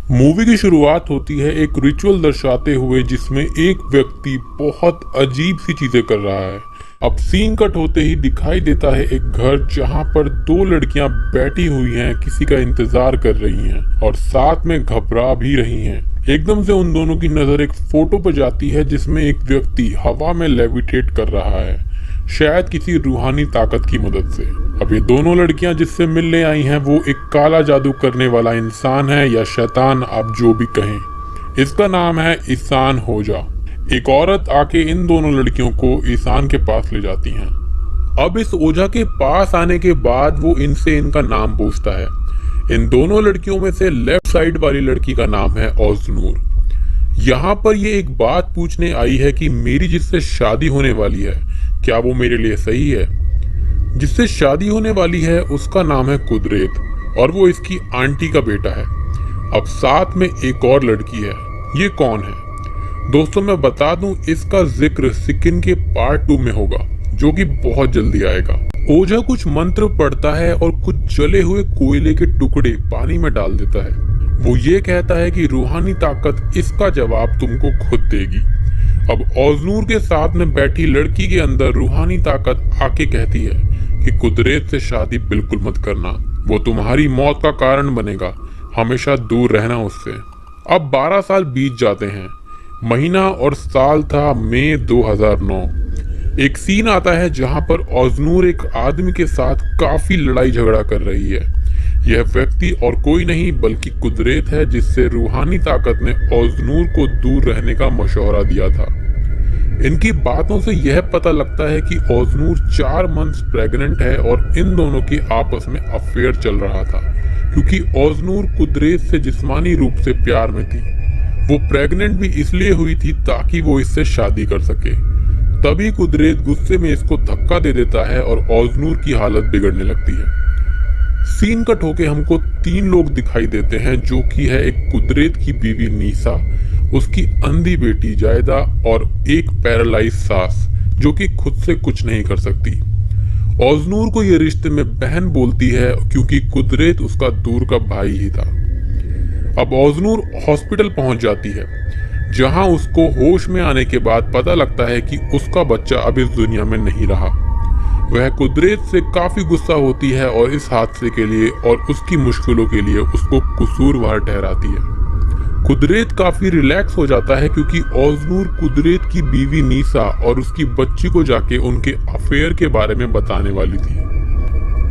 Movie की शुरुआत होती है एक रिचुअल दर्शाते हुए जिसमें एक व्यक्ति बहुत अजीब सी चीजें कर रहा है। अब सीन कट होते ही दिखाई देता है एक घर जहां पर दो लड़कियां बैठी हुई हैं, किसी का इंतजार कर रही हैं और साथ में घबरा भी रही हैं। एकदम से उन दोनों की नजर एक फोटो पर जाती है जिसमें एक व्यक्ति हवा में लेविटेट कर रहा है, शायद किसी रूहानी ताकत की मदद से। अब ये दोनों लड़कियां जिससे मिलने आई हैं वो एक काला जादू करने वाला इंसान है या शैतान, आप जो भी कहें। इसका नाम है ईसान होजा। एक औरत आके इन दोनों लड़कियों को ईसान के पास ले जाती हैं। अब इस ओझा के पास आने के बाद वो इनसे इनका नाम पूछता है। इन दोनों लड़कियों में से लेफ्ट साइड वाली लड़की का नाम है ओजनूर। यहाँ पर ये एक बात पूछने आई है कि मेरी जिससे शादी होने वाली है क्या वो मेरे लिए सही है। जिससे शादी होने वाली है उसका नाम है कुदरत और वो इसकी आंटी का बेटा है। अब साथ में एक और लड़की है, ये कौन है? दोस्तों मैं बता दूं इसका जिक्र सिकिन के पार्ट 2 में होगा जो कि बहुत जल्दी आएगा। ओझा कुछ मंत्र पढ़ता है और कुछ जले हुए कोयले के टुकड़े पानी में डाल देता है। वो ये कहता है कि रूहानी ताकत इसका जवाब तुमको खुद देगी। अब ओजनूर के साथ में बैठी लड़की के अंदर रूहानी ताकत आके कहती है कि कुदरत से शादी बिल्कुल मत करना, वो तुम्हारी मौत का कारण बनेगा, हमेशा दूर रहना उससे। अब 12 साल बीत जाते हैं। महीना और साल था मई 2009। एक सीन आता है जहां पर ओजनूर एक आदमी के साथ काफी लड़ाई झगड़ा कर रही है। यह व्यक्ति और कोई नहीं बल्कि कुदरत है जिससे रूहानी ताकत ने ओजनूर को दूर रहने का मशवरा दिया था। इनकी बातों से यह पता लगता है कि ओजनूर 4 मंथ्स प्रेग्नेंट है और इन दोनों के आपस में अफेयर चल रहा था क्योंकि ओजनूर कुदरत से जिस्मानी रूप से प्यार में थी। वो प्रेग्नेंट भी इसलिए हुई थी ताकि वो इससे शादी कर सके। तभी कुदरत गुस्से में इसको धक्का दे देता है और ओजनूर की हालत बिगड़ने लगती है। सीन कट होके हमको 3 लोग दिखाई देते हैं जो कि है एक कुदरत की बीवी नीसा, उसकी अंधी बेटी जायदा और एक पैरालाइज सास जो कि खुद से कुछ नहीं कर सकती। ओजनूर को ये रिश्ते में बहन बोलती है क्योंकि कुदरत उसका दूर का भाई ही था। अब ओजनूर हॉस्पिटल पहुंच जाती है जहां उसको होश में आने के बाद पता लगता है कि उसका बच्चा अब इस दुनिया में नहीं रहा। वह कुदरत से काफी गुस्सा होती है और इस हादसे के लिए और उसकी मुश्किलों के लिए उसको कसूरवार ठहराती है। कुदरत काफी रिलैक्स हो जाता है क्योंकि ओजनूर कुदरत की बीवी नीसा और उसकी बच्ची को जाके उनके अफेयर के बारे में बताने वाली थी।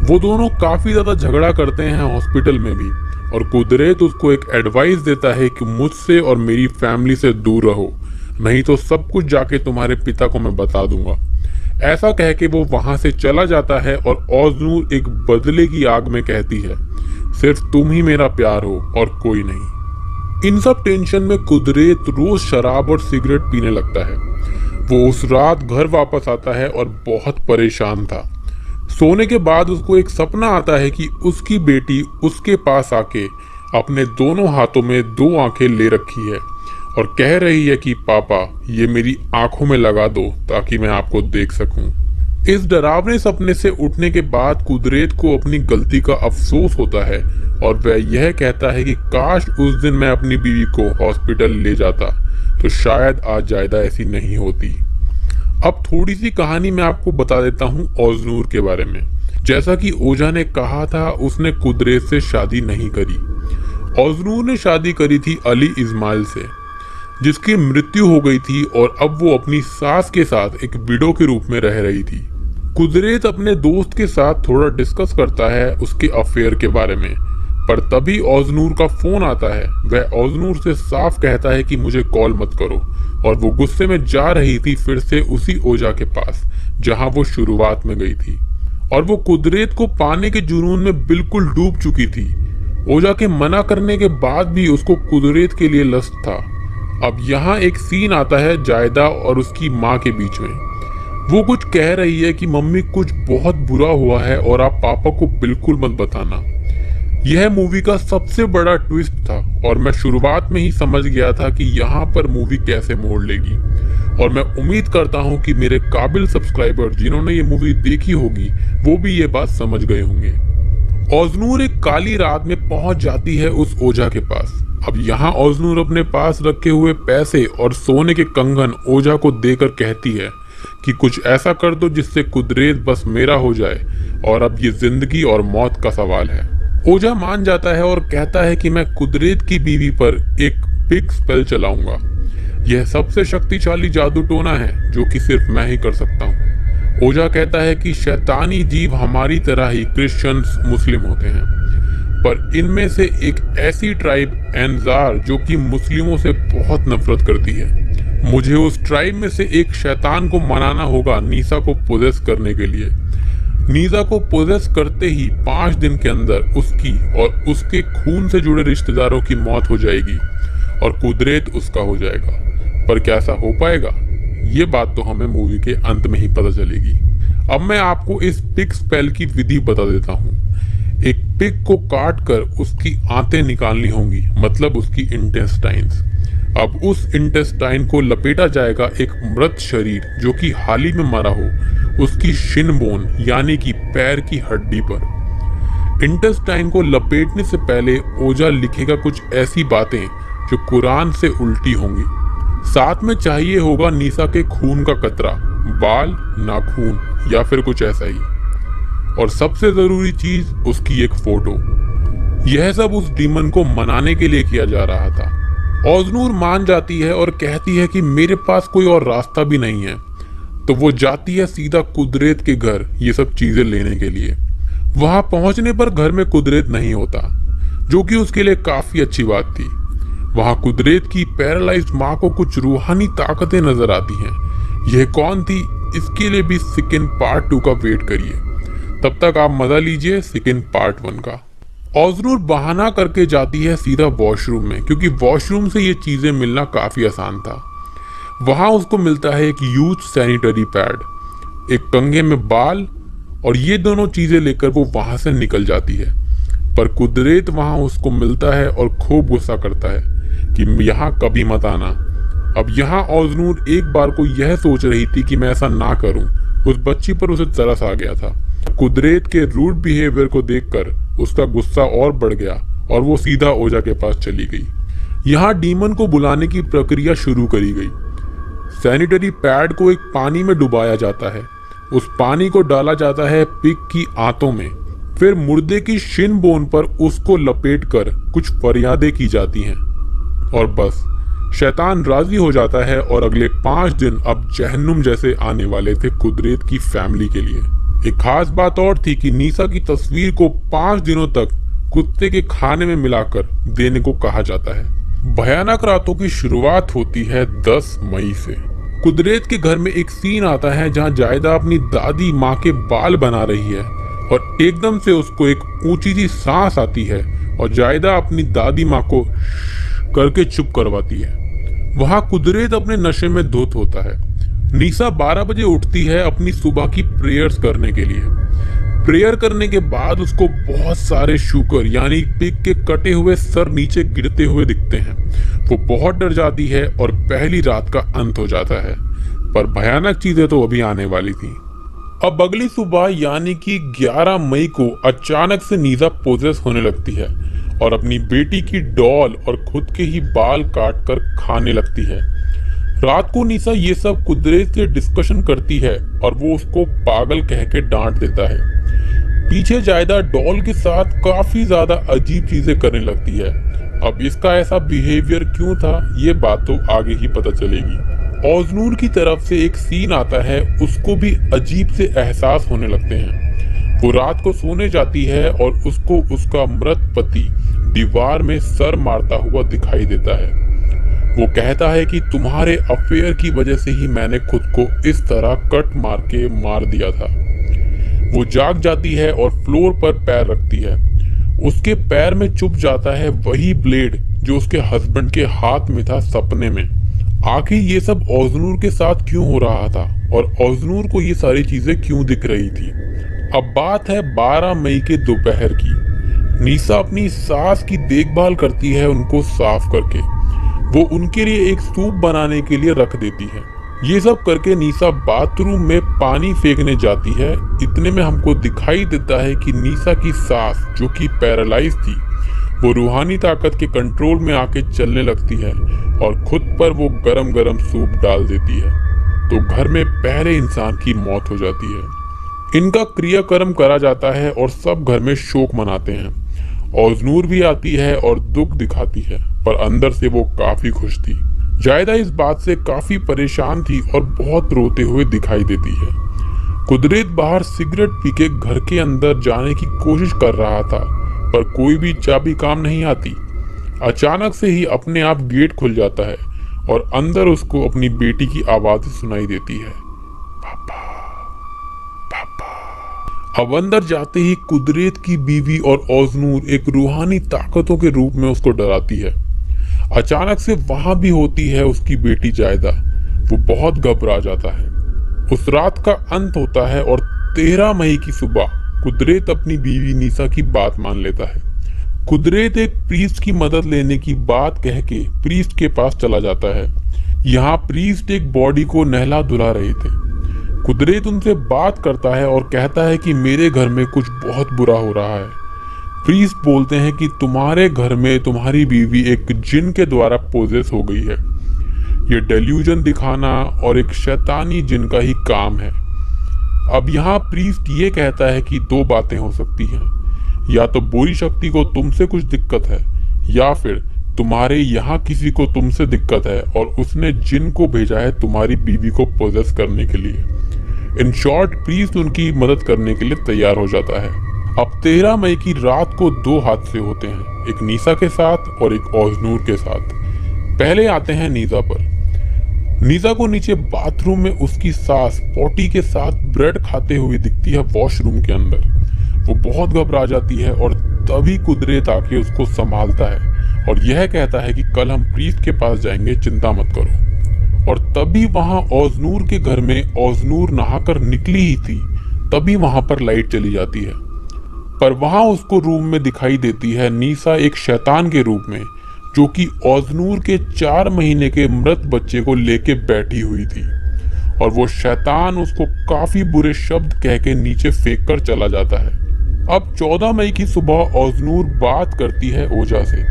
वो दोनों काफी ज्यादा झगड़ा करते हैं हॉस्पिटल में भी और कुदरत उसको एक एडवाइस देता है कि मुझसे और मेरी फैमिली से दूर रहो, नहीं तो सब कुछ जाके तुम्हारे पिता को मैं बता दूंगा। ऐसा कह के वो वहां से चला जाता है और ओजनूर एक बदले की आग में कहती है सिर्फ तुम ही मेरा प्यार हो और कोई नहीं। इन सब टेंशन में कुदरत रोज शराब और सिगरेट पीने लगता है। वो उस रात घर वापस आता है और बहुत परेशान था। सोने के बाद उसको एक सपना आता है कि उसकी बेटी उसके पास आके अपने दोनों हाथों में 2 आंखें ले रखी है और कह रही है कि पापा ये मेरी आंखों में लगा दो ताकि मैं आपको देख सकूं। इस डरावने सपने से उठने के बाद कुदरत को अपनी गलती का अफसोस होता है और वह यह कहता है कि काश उस दिन मैं अपनी बीवी को हॉस्पिटल ले जाता तो शायद आज जायदा ऐसी नहीं होती। अब थोड़ी सी कहानी मैं आपको बता देता हूँ ओजनूर के बारे में। जैसा कि ओझा ने कहा था, उसने कुदरत से शादी नहीं करी। ओजनूर ने शादी करी थी अली इस्माइल से, जिसकी मृत्यु हो गई थी और अब वो अपनी सास के साथ एक विडो के रूप में रह रही थी। कुदरत अपने दोस्त के साथ थोड़ा डिस्कस करता है उसके अफेयर के बारे में, पर तभी ओजनूर का फोन आता है। वह ओजनूर से साफ कहता है कि मुझे कॉल मत करो, और वो गुस्से में जा रही थी फिर से उसी ओझा के पास जहां वो शुरुआत में गई थी, और वो कुदरत को पाने के जुनून में बिल्कुल डूब चुकी थी। ओझा के मना करने के बाद भी उसको कुदरत के लिए लस्ट था। अब यहाँ एक सीन आता है जायदा और उसकी माँ के बीच में। वो कुछ कह रही है कि मम्मी कुछ बहुत बुरा हुआ है और आप पापा को बिल्कुल मत बताना। यह मूवी का सबसे बड़ा ट्विस्ट था और मैं शुरुआत में ही समझ गया था कि यहाँ पर मूवी कैसे मोड़ लेगी, और मैं उम्मीद करता हूँ कि मेरे काबिल सब्सक्राइबर जिन्होंने ये मूवी देखी होगी वो भी ये बात समझ गए होंगे। ओजनूर एक काली रात में पहुंच जाती है उस ओझा के पास। अब यहाँ ओजनूर अपने पास रखे हुए पैसे और सोने के कंगन ओझा को देकर कहती है कि कुछ ऐसा कर दो जिससे कुदरत बस मेरा हो जाए, और अब ये जिंदगी और मौत का सवाल है। ओझा मान जाता है और कहता है कि मैं कुदरत की बीवी पर एक बिग स्पेल चलाऊंगा। यह सबसे शक्तिशाली जादू टोना है जो कि सिर्फ मैं ही कर सकता हूँ। ओझा कहता है कि शैतानी जीव हमारी तरह ही क्रिश्चियंस मुस्लिम होते हैं, पर इनमें से एक ऐसी ट्राइब एनजार जो कि मुस्लिमों से बहुत नफरत करती है। मुझे उस ट्राइब में से एक शैतान को मनाना होगा नीसा को पोजेस करने के लिए। नीसा को पोजेस करते ही 5 दिन के अंदर उसकी और उसके खून से जुड़े रिश्तेदारों की मौत हो जाएगी और कुदरत उसका हो जाएगा। पर क्या ऐसा हो पाएगा? ये बात तो हमें मूवी के अंत में ही पता चलेगी। अब मैं आपको इस पिग स्पेल की विधि बता देता हूँ। एक पिग को काट कर उसकी आंतें निकालनी होंगी, मतलब उसकी इंटेस्टाइन्स। अब उस इंटेस्टाइन को लपेटा जाएगा एक मृत शरीर जो कि हाल ही में मरा हो, उसकी शिन बोन यानी कि पैर की हड्डी पर। इंटेस्टाइन को लपेटने से पहले ओझा लिखेगा कुछ ऐसी बातें जो कुरान से उल्टी होंगी। साथ में चाहिए होगा नीसा के खून का कतरा, बाल, नाखून या फिर कुछ ऐसा ही, और सबसे जरूरी चीज उसकी एक फोटो। यह सब उस डीमन को मनाने के लिए किया जा रहा था। ओजनूर मान जाती है और कहती है कि मेरे पास कोई और रास्ता भी नहीं है, तो वो जाती है सीधा कुदरत के घर ये सब चीजें लेने के लिए। वहां पहुंचने पर घर में कुदरत नहीं होता, जो कि उसके लिए काफी अच्छी बात थी। वहां कुदरत की पैरालाइज्ड माँ को कुछ रूहानी ताकतें नजर आती हैं। यह कौन थी, इसके लिए भी सेकंड पार्ट 2 का वेट करिए। तब तक आप मजा लीजिए सेकंड पार्ट 1 का। ओजनूर बहाना करके जाती है सीधा वॉशरूम में, क्योंकि वॉशरूम से ये चीजें मिलना काफी आसान था। वहां उसको मिलता है एक यूज सैनिटरी पैड, एक कंघे में बाल, और ये दोनों चीजें लेकर वो वहां से निकल जाती है। पर कुदरत वहां उसको मिलता है और खूब गुस्सा करता है कि यहाँ कभी मत आना। अब यहाँ ओजनूर एक बार को यह सोच रही थी कि मैं ऐसा ना करूं। उस बच्ची पर उसे तरस आ गया था। कुदरत के रूड बिहेवियर को देखकर उसका गुस्सा और बढ़ गया और वो सीधा ओझा के पास चली गई। यहाँ डीमन को बुलाने की प्रक्रिया शुरू करी गई। सैनिटरी पैड को एक पानी में डुबाया जाता है, उस पानी को डाला जाता है पिग की आंतों में, फिर मुर्दे की शिन बोन पर उसको लपेटकर कुछ फरियादें की जाती हैं, और बस शैतान राजी हो जाता है। और अगले 5 दिन अब जहन्नुम जैसे आने वाले थे कुदरत की फैमिली के लिए। एक खास बात और थी कि नीसा की तस्वीर को 5 दिनों तक कुत्ते के खाने में मिलाकर देने को कहा जाता है। भयानक रातों की शुरुआत होती है 10 मई से। कुदरत के घर में एक सीन आता है जहां जायदा अपनी दादी माँ के बाल बना रही है और एकदम से उसको एक ऊंची सी सांस आती है और जायदा अपनी दादी माँ को करके चुप करवाती है। वहां कुदरत अपने नशे में धुत होता है। नीसा 12 बजे उठती है अपनी सुबह की प्रेयर्स करने के लिए। प्रेयर करने के बाद उसको बहुत सारे शुकर यानी पिग के कटे हुए सर नीचे गिरते हुए दिखते हैं। वो बहुत डर जाती है और पहली रात का अंत हो जाता है, पर भयानक चीजें तो अभी आने वाली थी। अब अगली सुबह यानी कि 11 मई को अचानक से नीसा पोजेस होने लगती है और अपनी बेटी की डॉल और खुद के ही बाल काटकर खाने लगती है। रात को नीसा ये सब कुदरत से डिस्कशन करती है और वो उसको पागल कह के डांट देता है। पीछे जायदा डॉल के साथ काफी ज्यादा अजीब चीजें करने लगती है। अब इसका ऐसा बिहेवियर क्यों था, ये बात तो आगे ही पता चलेगी। ओजनूर की तरफ से एक सीन आता है, उसको भी अजीब से एहसास होने लगते हैं। वो रात को सोने जाती है और उसको उसका मृत पति दीवार में सर मारता हुआ दिखाई देता है। वो कहता है कि तुम्हारे अफेयर की वजह से ही मैंने खुद को इस तरह कट मार के मार दिया था। वो जाग जाती है और फ्लोर पर पैर रखती है। उसके पैर में चुभ जाता है वही ब्लेड जो उसके हस्बैंड के हाथ में था सपने में। आखिर ये सब ओजनूर के साथ क्यों हो रहा था और ओजनूर को ये सारी चीजें क्यों दिख रही थी। अब बात है 12 मई के दोपहर की। नीसा अपनी सास की देखभाल करती है, उनको साफ करके। वो उनके लिए एक सूप बनाने के लिए रख देती है। ये सब करके नीसा बाथरूम में पानी फेंकने जाती है। इतने में हमको दिखाई देता है कि नीसा की सास, जो कि पैरालाइज थी, वो रूहानी ताकत के कंट्रोल में आके चलने लगती है और खुद पर वो गरम गरम सूप डाल देती है। तो घर में पहले इंसान की मौत हो जाती है। इनका क्रियाकर्म करा जाता है और सब घर में शोक मनाते हैं। ओजनूर भी आती है और दुख दिखाती है, पर अंदर से वो काफी खुश थी। जायदा इस बात से काफी परेशान थी और बहुत रोते हुए दिखाई देती है। कुदरत बाहर सिगरेट पी के घर के अंदर जाने की कोशिश कर रहा था, पर कोई भी चाबी काम नहीं आती। अचानक से ही अपने आप गेट खुल जाता है और अंदर उसको अपनी बेटी की आवाज सुनाई देती है, पापा पापा। अब अंदर जाते ही कुदरत की बीवी और ओजनूर एक रूहानी ताकतों के रूप में उसको डराती है। अचानक से वहां भी होती है उसकी बेटी जायदा। वो बहुत घबरा जाता है। उस रात का अंत होता है और 13 मई की सुबह कुदरत अपनी बीवी नीसा की बात मान लेता है। कुदरत एक प्रीस्ट की मदद लेने की बात कह के प्रीस्ट के पास चला जाता है। यहाँ प्रीस्ट एक बॉडी को नहला धुला रहे थे। कुदरत उनसे बात करता है और कहता है कि मेरे घर में कुछ बहुत बुरा हो रहा है। प्रीस्ट बोलते हैं कि तुम्हारे घर में तुम्हारी बीवी एक जिन के द्वारा पोजेस हो गई है। ये डेल्यूजन दिखाना और एक शैतानी जिन का ही काम है। अब यहाँ प्रीस्ट ये कहता है कि 2 बातें हो सकती हैं, या तो बुरी शक्ति को तुमसे कुछ दिक्कत है, या फिर तुम्हारे यहाँ किसी को तुमसे दिक्कत है और उसने जिन को भेजा है तुम्हारी बीवी को पोजेस करने के लिए। इन शॉर्ट, प्रीस्ट उनकी मदद करने के लिए तैयार हो जाता है। अब 13 मई की रात को 2 हादसे होते हैं, एक नीसा के साथ और एक ओजनूर के साथ। पहले आते हैं नीसा पर। नीसा को नीचे बाथरूम में उसकी सास पोटी के साथ ब्रेड खाते हुए दिखती है वॉशरूम के अंदर। वो बहुत घबरा जाती है और तभी कुदरत आके उसको संभालता है और यह कहता है कि कल हम प्रीस्ट के पास जाएंगे, चिंता मत करो। और तभी वहां ओजनूर के घर में ओजनूर नहाकर निकली ही थी, तभी वहां पर लाइट चली जाती है। पर वहां उसको रूम में दिखाई देती है नीसा एक शैतान के रूप में, जो कि ओजनूर के 4 महीने के मृत बच्चे को लेके बैठी हुई थी। और वो शैतान उसको काफी बुरे शब्द कह के नीचे फेंक कर चला जाता है। अब 14 मई की सुबह ओजनूर बात करती है ओजा से।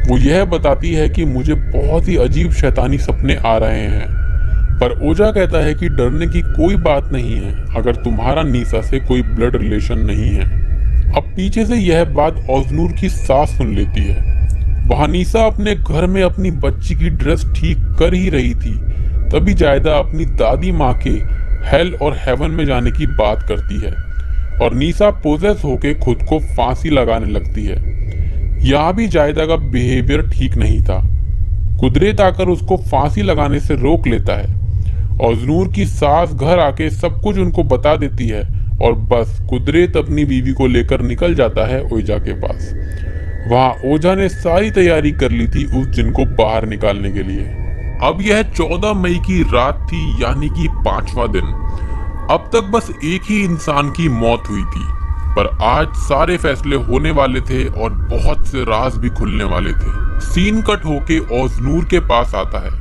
वो यह बताती है कि मुझे बहुत ही अजीब शैतानी सपने आ रहे हैं, पर ओजा कहता है कि डरने की कोई बात नहीं है अगर तुम्हारा नीसा से कोई ब्लड रिलेशन नहीं है। अब पीछे से यह बात ओजनूर की सास सुन लेती है। वहां नीसा अपने घर में अपनी बच्ची की ड्रेस ठीक कर ही रही थी, तभी जायदा अपनी दादी माँ के हेल और हेवन में जाने की बात करती है और नीसा पोजेस होके खुद को फांसी लगाने लगती है। यहाँ भी जायदा का बिहेवियर ठीक नहीं था। कुदरत आकर उसको फांसी लगाने से रोक लेता है। ओजनूर की सास घर आके सब कुछ उनको बता देती है और बस कुदरत अपनी बीवी को लेकर निकल जाता है ओजा के पास। वहां ओजा ने सारी तैयारी कर ली थी उस जिन को बाहर निकालने के लिए। अब यह 14 मई की रात थी, यानी कि 5वां दिन। अब तक बस एक ही इंसान की मौत हुई थी, पर आज सारे फैसले होने वाले थे और बहुत से राज भी खुलने वाले थे। सीन कट होके ओजनूर के पास आता है।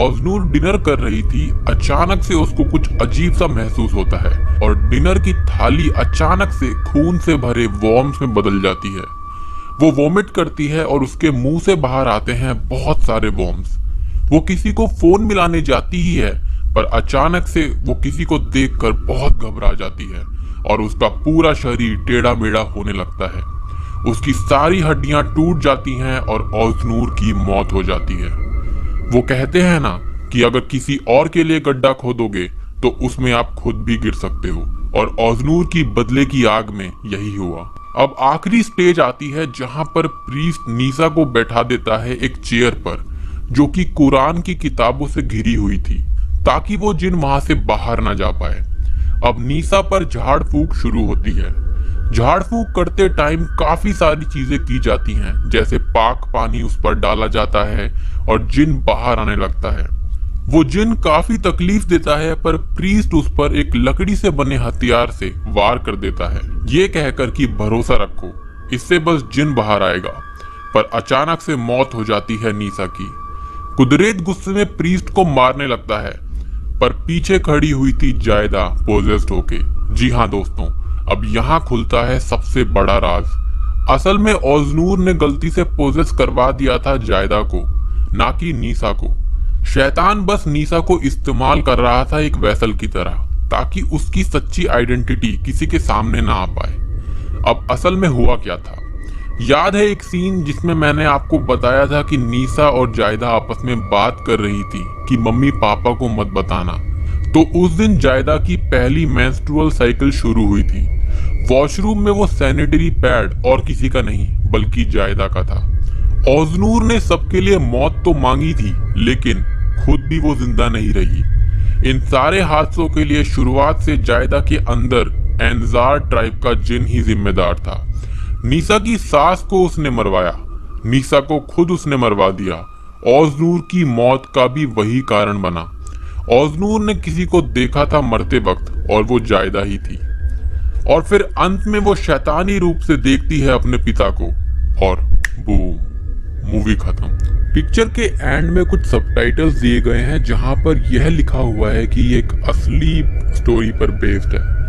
ओजनूर डिनर कर रही थी। अचानक से उसको कुछ अजीब सा महसूस होता है और डिनर की थाली अचानक से खून से भरे वॉर्म्स में बदल जाती है। वो वोमिट करती है और उसके मुंह से बाहर आते हैं बहुत सारे वॉर्म्स। वो किसी को फोन मिलाने जाती ही है, पर अचानक से वो किसी को देखकर बहुत घबरा जाती है और उसका पूरा शरीर टेढ़ा मेढ़ा होने लगता है। उसकी सारी हड्डियां टूट जाती हैं और ओज़नूर की मौत हो जाती है। वो कहते हैं ना कि अगर किसी और के लिए गड्ढा खोदोगे तो उसमें आप खुद भी गिर सकते हो, और ओज़नूर की बदले की आग में यही हुआ। अब आखिरी स्टेज आती है जहां पर प्रीस्ट नीसा को बैठा देता है एक चेयर पर, जो कि कुरान की किताबों से घिरी हुई थी, ताकि वो जिन वहां से बाहर ना जा पाए। अब नीसा पर झाड़ फूक शुरू होती है। झाड़ फूक करते टाइम काफी सारी चीजें की जाती हैं, जैसे पाक पानी उस पर डाला जाता है और जिन बाहर आने लगता है। वो जिन काफी तकलीफ देता है, पर प्रीस्ट उस पर एक लकड़ी से बने हथियार से वार कर देता है, ये कहकर कि भरोसा रखो, इससे बस जिन बाहर आएगा। पर अचानक से मौत हो जाती है नीसा की। कुदरत गुस्से में प्रीस्ट को मारने लगता है, पर पीछे खड़ी हुई थी जायदा पोजेस्ड होके। जी हाँ दोस्तों, अब यहाँ खुलता है सबसे बड़ा राज। असल में ओज़नूर ने गलती से पोजेस करवा दिया था जायदा को, ना कि नीसा को। शैतान बस नीसा को इस्तेमाल कर रहा था एक वेसल की तरह, ताकि उसकी सच्ची आइडेंटिटी किसी के सामने ना आ पाए। अब असल में हुआ क्या था, याद है एक सीन जिसमें मैंने आपको बताया था कि नीसा और जायदा आपस में बात कर रही थी कि मम्मी पापा को मत बताना। तो उस दिन जायदा की पहली मेंस्ट्रुअल साइकिल शुरू हुई थी। वॉशरूम में वो सैनिटरी पैड और किसी का नहीं बल्कि जायदा का था। ओज़नूर ने सबके लिए मौत तो मांगी थी, लेकिन खुद भी वो जिंदा नहीं रही। इन सारे हादसों के लिए शुरुआत से जायदा के अंदर एनजार ट्राइब का जिन ही जिम्मेदार था। नीसा की सास को उसने मरवाया, नीसा को खुद उसने मरवा दिया। ओज़नूर की मौत का भी वही कारण बना। ओज़नूर ने किसी को देखा था मरते वक्त, और वो जायदा ही थी। और फिर अंत में वो शैतानी रूप से देखती है अपने पिता को, और बूम, मूवी खत्म। पिक्चर के एंड में कुछ सबटाइटल्स दिए गए हैं जहां पर यह लिखा हुआ है कि ये एक असली स्टोरी पर बेस्ड है।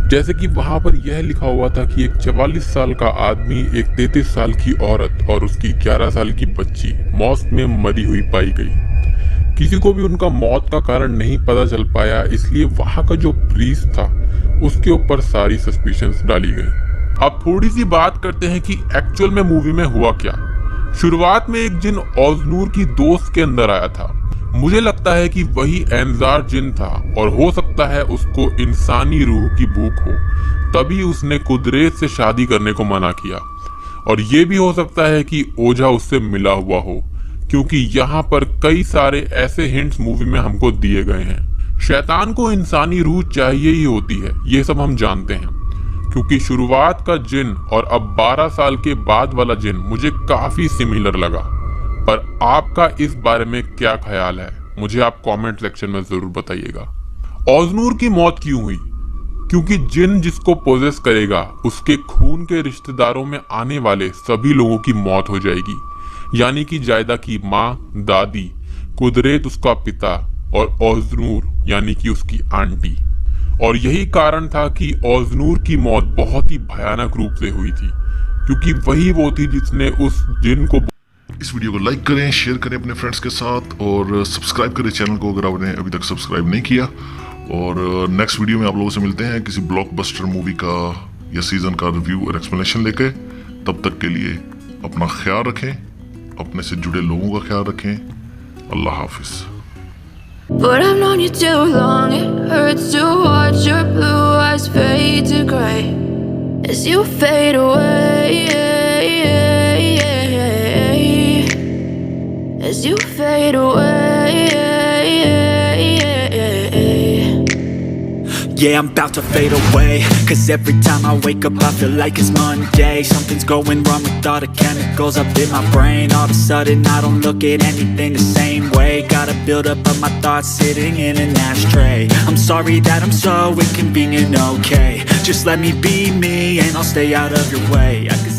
जैसे कि वहां पर यह लिखा हुआ था कि एक 44 साल का आदमी, एक 33 साल की औरत और उसकी 11 साल की बच्ची मौत में मरी हुई पाई गई। किसी को भी उनका मौत का कारण नहीं पता चल पाया, इसलिए वहां का जो प्रीस्ट था उसके ऊपर सारी सस्पिशंस डाली गई। अब थोड़ी सी बात करते हैं कि एक्चुअल में मूवी में हुआ क्या। शुरुआत में एक जिन ओज़नूर की दोस्त के अंदर आया था। मुझे लगता है कि वही एनजार जिन था, और हो सकता है उसको इंसानी रूह की भूख हो, तभी उसने कुदरत से शादी करने को मना किया। और ये भी हो सकता है कि ओझा उससे मिला हुआ हो, क्योंकि यहाँ पर कई सारे ऐसे हिंट्स मूवी में हमको दिए गए हैं। शैतान को इंसानी रूह चाहिए ही होती है, ये सब हम जानते हैं, क्योंकि शुरुआत का जिन और अब 12 साल के बाद वाला जिन मुझे काफी सिमिलर लगा। पर आपका इस बारे में क्या ख्याल है, मुझे आप कमेंट सेक्शन में जरूर बताइएगा। ओज़नूर की मौत क्यों हुई? क्योंकि जिन जिसको पोजेस करेगा उसके खून के रिश्तेदारों में आने वाले सभी लोगों की मौत हो जाएगी, यानी कि जायदा की माँ, दादी, कुदरत उसका पिता, और ओज़नूर यानी कि उसकी आंटी। और यही कारण था कि ओज़नूर की मौत बहुत ही भयानक रूप से हुई थी, क्योंकि वही वो थी जिसने उस जिन को। इस वीडियो को लाइक करें, शेयर करें अपने फ्रेंड्स के साथ, और सब्सक्राइब करें चैनल को अगर आपने अभी तक सब्सक्राइब नहीं किया। और नेक्स्ट वीडियो में आप लोगों से मिलते हैं किसी ब्लॉकबस्टर मूवी का या सीजन का रिव्यू और एक्सप्लेनेशन लेके। तब तक के लिए अपना ख्याल रखें, अपने से जुड़े लोगों का ख्याल रखें। अल्लाह हाफिज। But I've known you too long, it hurts to watch your blue eyes fade to gray as you fade away, as you fade away. Yeah, I'm about to fade away, 'cause every time I wake up I feel like it's Monday. Something's going wrong with all the chemicals up in my brain. All of a sudden I don't look at anything the same way. Gotta build up of my thoughts sitting in an ashtray. I'm sorry that I'm so inconvenient, okay. Just let me be me and I'll stay out of your way.